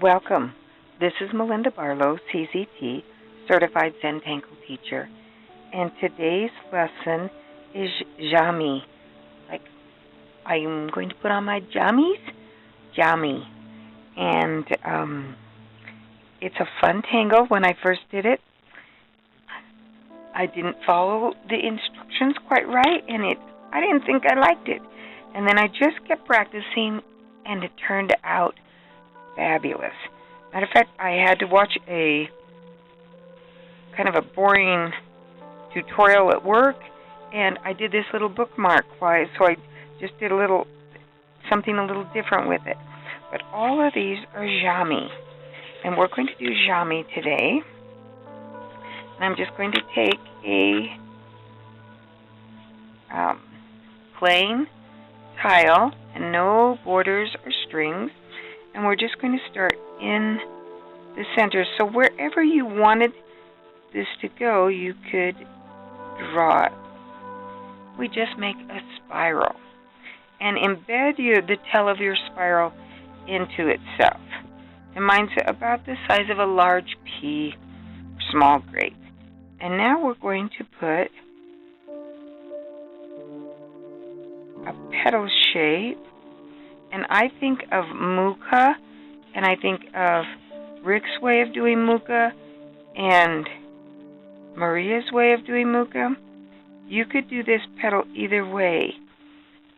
Welcome. This is Melinda Barlow, CZT, Certified Zen Tangle Teacher, and today's lesson is Jiami. Like, I'm going to put on my jammies? Jiami. And it's a fun tangle. When I first did it, I didn't follow the instructions quite right, and I didn't think I liked it. And then I just kept practicing, and it turned out fabulous. Matter of fact, I had to watch a kind of a boring tutorial at work, and I did this little bookmark, so I just did something a little different with it. But all of these are Jiami, and we're going to do Jiami today. And I'm just going to take a plain tile and no borders or strings, and we're just going to start in the center. So wherever you wanted this to go, you could draw it. We just make a spiral and embed the tail of your spiral into itself. And mine's about the size of a large pea, small grape. And now we're going to put a petal shape. And I think of Muka, and I think of Rick's way of doing Muka, and Maria's way of doing Muka. You could do this petal either way.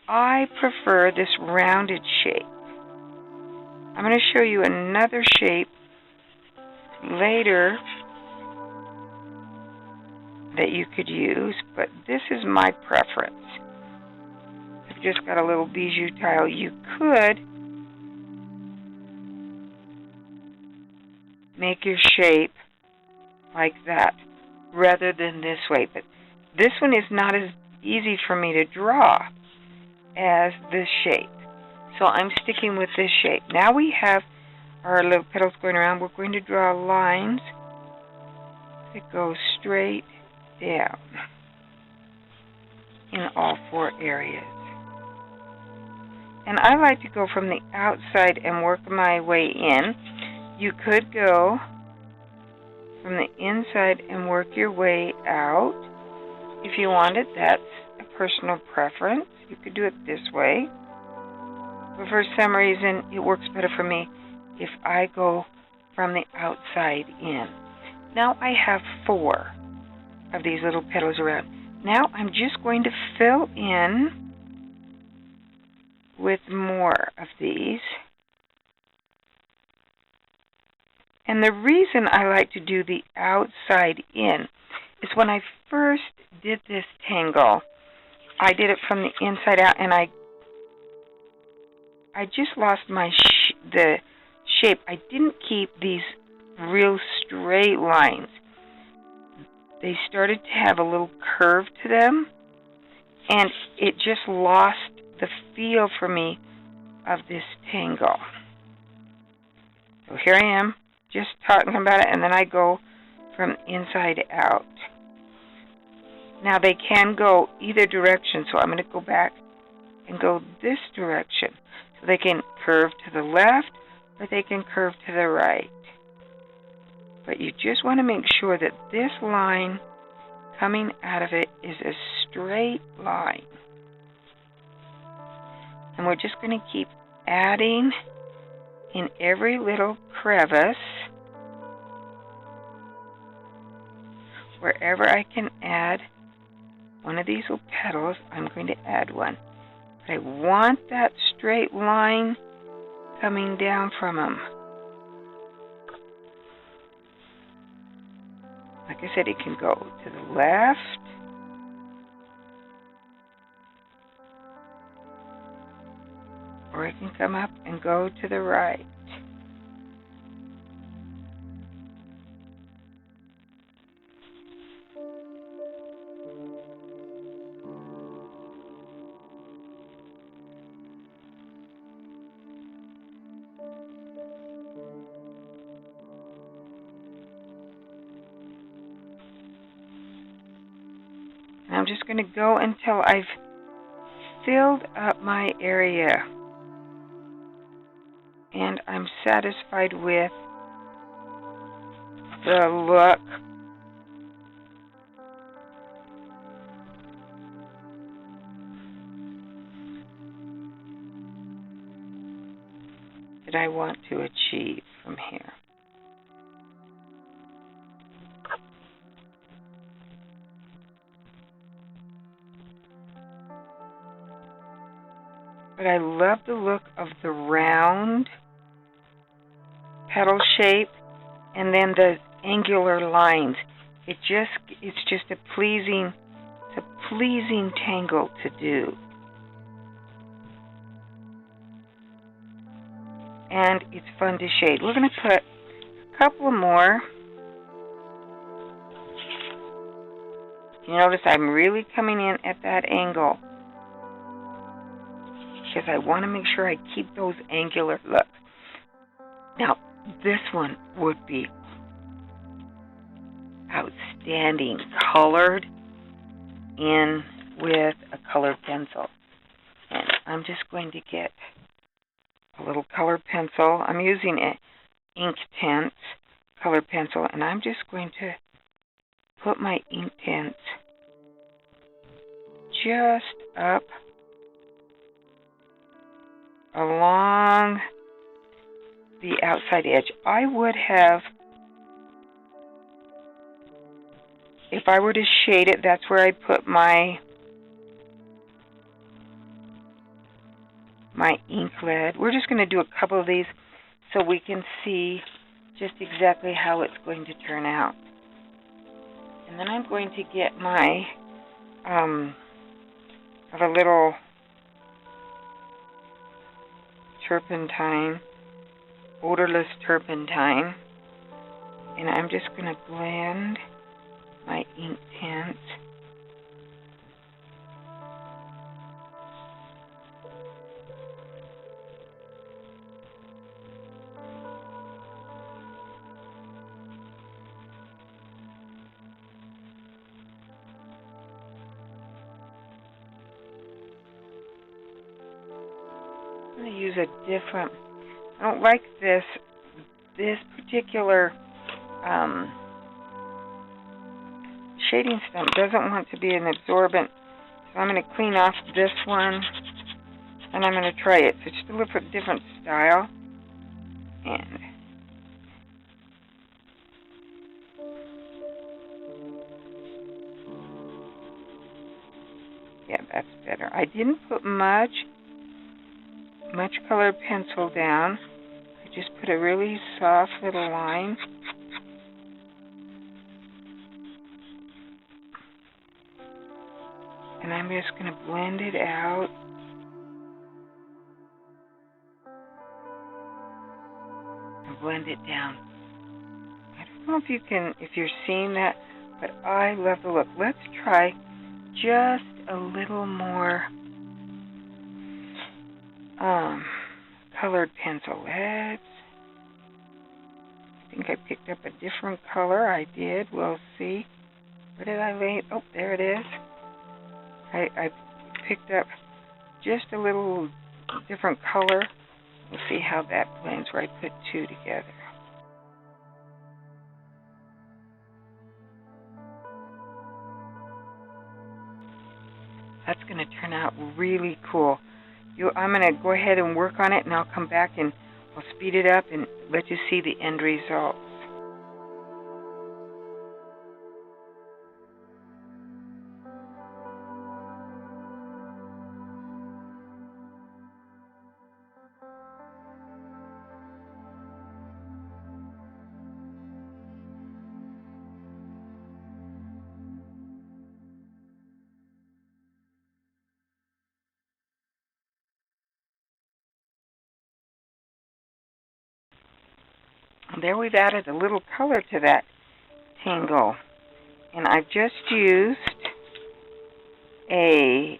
I prefer this rounded shape. I'm going to show you another shape later that you could use, but this is my preference. I've just got a little bijou tile. You could make your shape like that rather than this way, but this one is not as easy for me to draw as this shape, so I'm sticking with this shape. Now we have our little petals going around. We're going to draw lines that go straight down in all four areas. And I like to go from the outside and work my way in. You could go from the inside and work your way out. If you wanted, that's a personal preference. You could do it this way. But for some reason, it works better for me if I go from the outside in. Now I have 4 of these little petals around. Now I'm just going to fill in with more of these. And the reason I like to do the outside in is when I first did this tangle, I did it from the inside out, and I just lost the shape. I didn't keep these real straight lines. They started to have a little curve to them, and it just lost the feel for me of this tangle. So here I am, just talking about it, and then I go from inside out. Now they can go either direction, so I'm going to go back and go this direction. So they can curve to the left, or they can curve to the right. But you just want to make sure that this line coming out of it is a straight line. And we're just going to keep adding in every little crevice. Wherever I can add one of these little petals, I'm going to add one. But I want that straight line coming down from them. Like I said, it can go to the left, or it can come up and go to the right. And I'm just going to go until I've filled up my area. and I'm satisfied with the look. That I want to achieve from here. But I love the look of the round petal shape and then the angular lines. It's just a pleasing tangle to do. And it's fun to shade. We're going to put a couple more. You notice I'm really coming in at that angle because I want to make sure I keep those angular looks. Now, this one would be outstanding, colored in with a colored pencil. And I'm just going to get a little colored pencil. I'm using an ink tint colored pencil, and I'm just going to put my ink tint just up along the outside edge. I would have, if I were to shade it, that's where I'd put my ink lead. We're just going to do a couple of these so we can see just exactly how it's going to turn out. And then I'm going to get my, I have a little turpentine, odorless turpentine, and I'm just going to blend my ink tint. I'm going to use a different, I don't like this particular shading stump doesn't want to be an absorbent, so I'm going to clean off this one and I'm going to try it. So just a little bit different style, and yeah, that's better. I didn't put much colored pencil down. I just put a really soft little line. And I'm just going to blend it out. And blend it down. I don't know if you're seeing that, but I love the look. Let's try just a little more colored pencil. I think I picked up a different color. I did. We'll see. Where did I lay it? Oh, there it is. I picked up just a little different color. We'll see how that blends where I put two together. That's going to turn out really cool. I'm going to go ahead and work on it, and I'll come back and I'll speed it up and let you see the end result. And there we've added a little color to that tangle. And I've just used a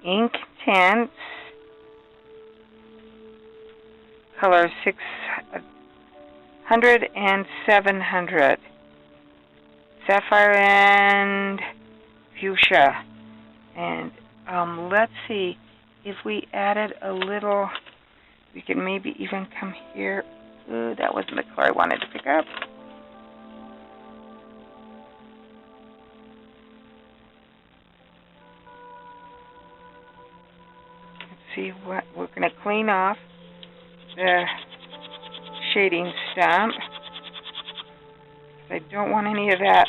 ink tint color 600 and 700, sapphire and fuchsia. And let's see if we added a little We can maybe even come here. Ooh, that wasn't the color I wanted to pick up. Let's see what we're going to clean off the shading stump. I don't want any of that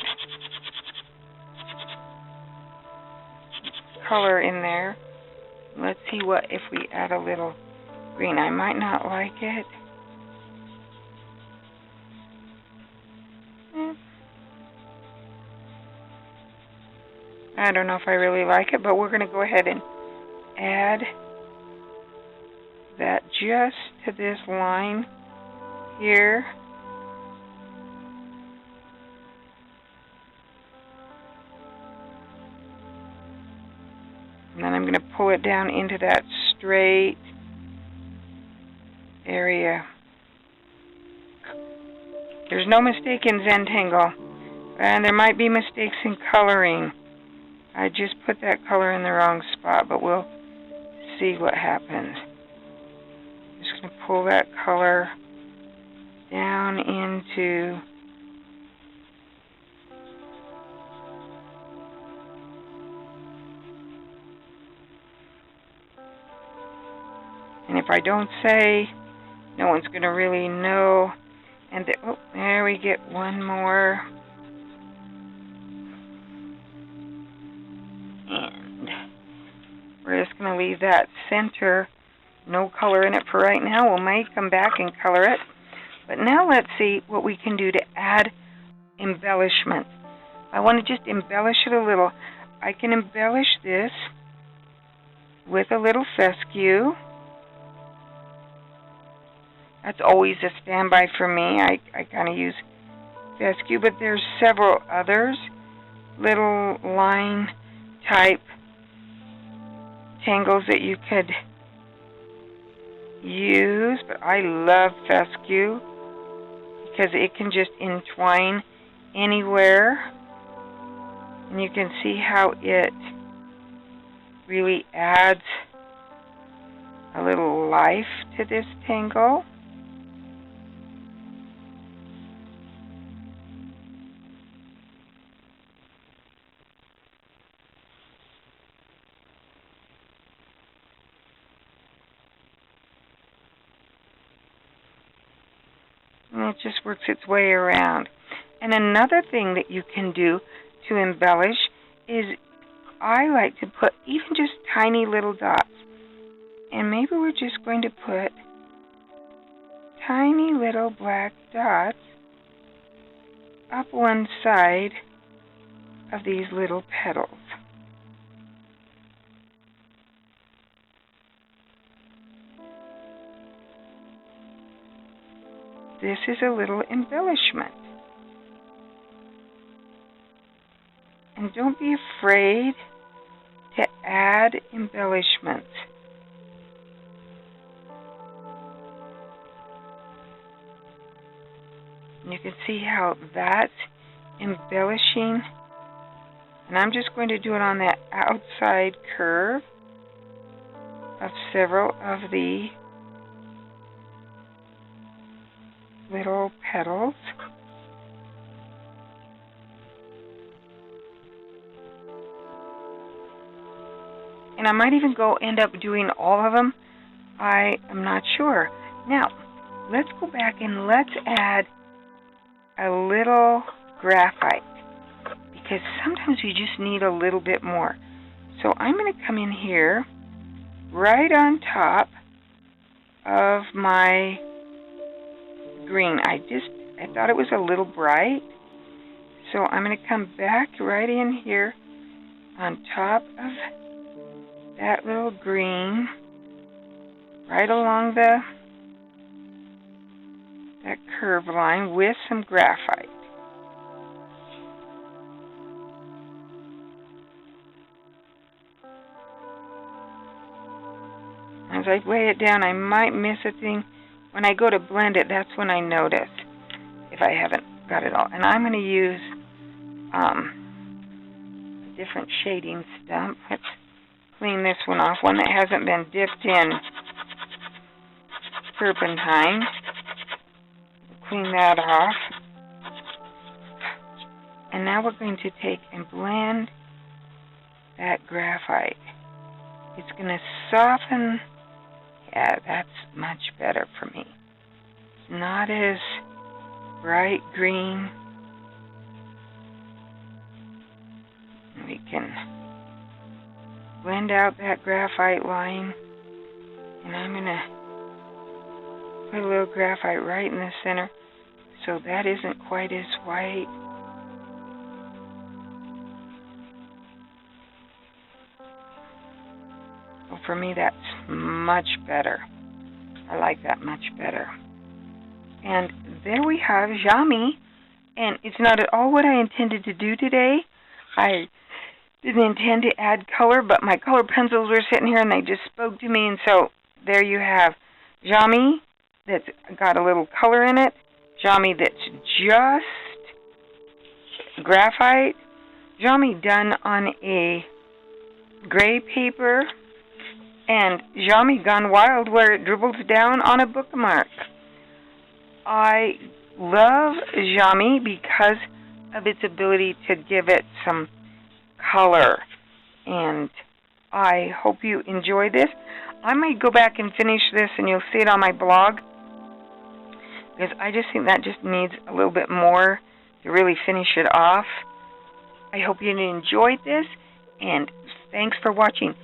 color in there. Let's see what if we add a little green. I might not like it. I don't know if I really like it, but we're going to go ahead and add that just to this line here. And then I'm going to pull it down into that straight area. There's no mistake in Zentangle, and there might be mistakes in coloring. I just put that color in the wrong spot, but we'll see what happens. Just going to pull that color down into and if I don't say, no one's going to really know. And oh, there we get one more. And we're just going to leave that center, no color in it for right now. We might come back and color it. But now let's see what we can do to add embellishment. I want to just embellish it a little. I can embellish this with a little fescue. That's always a standby for me. I kind of use fescue, but there's several others. Little line type tangles that you could use, but I love fescue because it can just entwine anywhere. And you can see how it really adds a little life to this tangle. And it just works its way around. And another thing that you can do to embellish is I like to put even just tiny little dots. And maybe we're just going to put tiny little black dots up one side of these little petals. This is a little embellishment. And don't be afraid to add embellishments. And you can see how that's embellishing. And I'm just going to do it on that outside curve of several of the little petals. And I might even end up doing all of them. I am not sure. Now, let's go back and let's add a little graphite, because sometimes you just need a little bit more. So I'm going to come in here right on top of my green. I thought it was a little bright, so I'm going to come back right in here on top of that little green, right along that curve line with some graphite. As I weigh it down, I might miss a thing. When I go to blend it, that's when I notice if I haven't got it all. And I'm going to use a different shading stump. Let's clean this one off, one that hasn't been dipped in turpentine. Clean that off. And now we're going to take and blend that graphite. It's going to soften. Yeah, that's much better for me. It's not as bright green. We can blend out that graphite line. And I'm going to put a little graphite right in the center so that isn't quite as white. Well, for me, that's much better. I like that much better. And there we have Jiami. And it's not at all what I intended to do today. I didn't intend to add color, but my color pencils were sitting here and they just spoke to me. And so there you have Jiami that's got a little color in it. Jiami that's just graphite. Jiami done on a gray paper. And Jiami gone wild where it dribbles down on a bookmark. I love Jiami because of its ability to give it some color. And I hope you enjoy this. I might go back and finish this and you'll see it on my blog. Because I just think that just needs a little bit more to really finish it off. I hope you enjoyed this. And thanks for watching.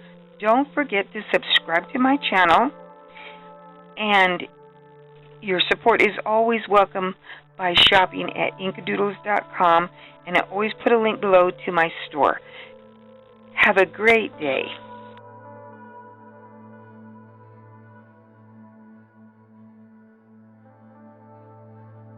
Don't forget to subscribe to my channel, and your support is always welcome by shopping at inkadoodles.com, and I always put a link below to my store. Have a great day.